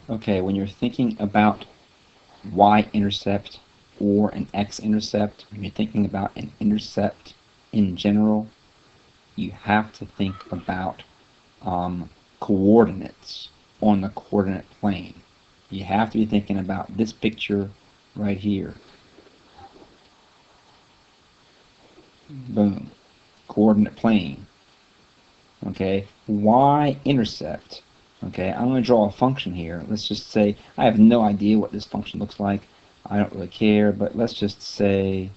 Okay, when you're thinking about y-intercept or an x-intercept, when you're thinking about an intercept in general, you have to think about coordinates on the coordinate plane. You have to be thinking about this picture right here. Boom. Coordinate plane. Okay, y-intercept. Okay, I'm going to draw a function here. Let's just say I have no idea what this function looks like. I don't really care, but let's just say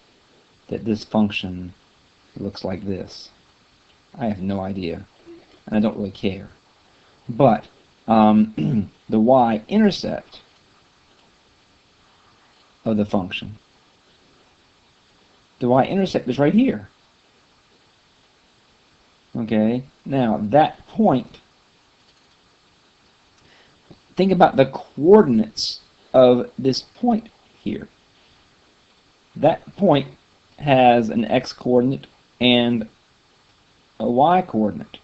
that this function looks like this. I have no idea, and I don't really care. But the y-intercept of the function, the y-intercept is right here. Okay, now that point, think about the coordinates of this point here. That point has an x-coordinate and a y-coordinate.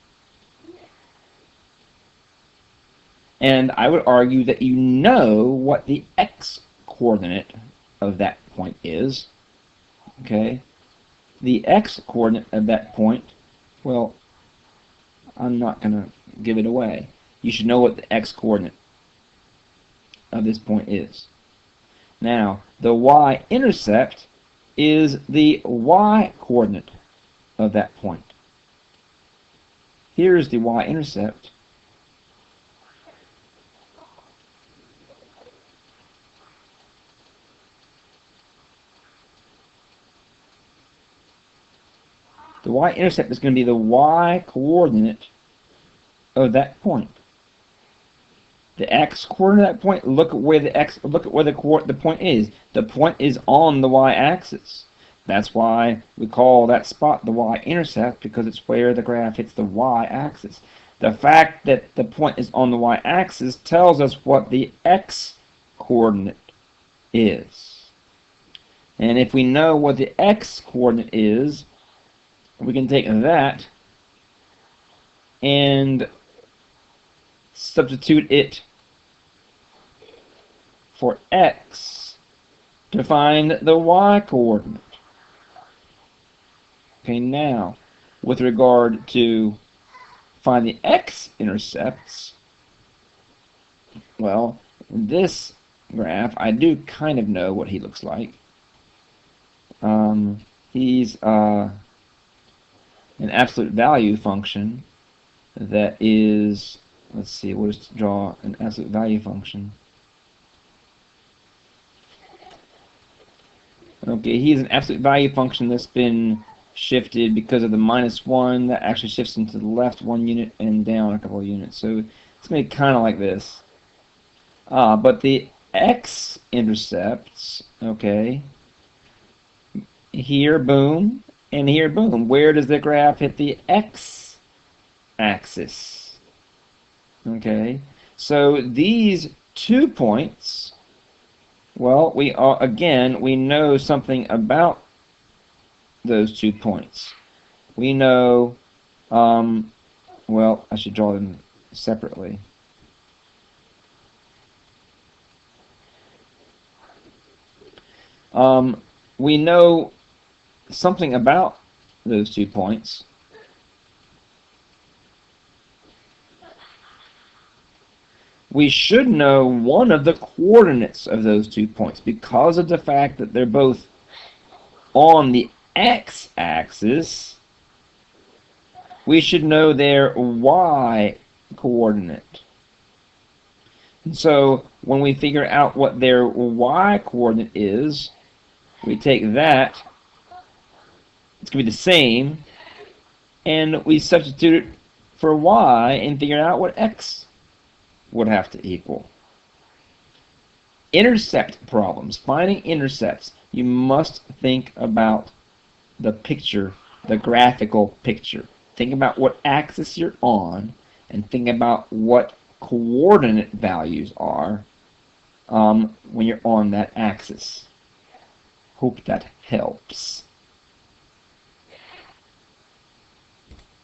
And I would argue that you know what the x-coordinate of that point is. Okay? The x-coordinate of that point, well, I'm not going to give it away. You should know what the x-coordinate of this point is. Now, the y-intercept is the y-coordinate of that point. Here's the y-intercept. The y-intercept is going to be the y-coordinate of that point. The x-coordinate of that point, look at where the point is. The point is on the y-axis. That's why we call that spot the y-intercept, because it's where the graph hits the y-axis. The fact that the point is on the y-axis tells us what the x-coordinate is. And if we know what the x-coordinate is, we can take that and substitute it for x to find the y-coordinate. Okay, now, with regard to find the x-intercepts, well, this graph, I do kind of know what he looks like. He's an absolute value function that is, let's see, we'll just draw an absolute value function. Okay, he's an absolute value function that's been shifted because of the -1. That actually shifts him to the left 1 unit and down a couple of units. So it's going to be kind of like this. But the x-intercepts, okay, here, boom, and here, boom. Where does the graph hit the x-axis? Okay, so these 2 points, well, we know something about those 2 points. We know, well, I should draw them separately. We know something about those 2 points. We should know one of the coordinates of those 2 points because of the fact that they're both on the x-axis. We should know their y-coordinate. And so when we figure out what their y-coordinate is, we take that, it's going to be the same, and we substitute it for y and figure out what x would have to equal. Intercept problems, finding intercepts, you must think about the picture, the graphical picture. Think about what axis you're on and think about what coordinate values are when you're on that axis. Hope that helps.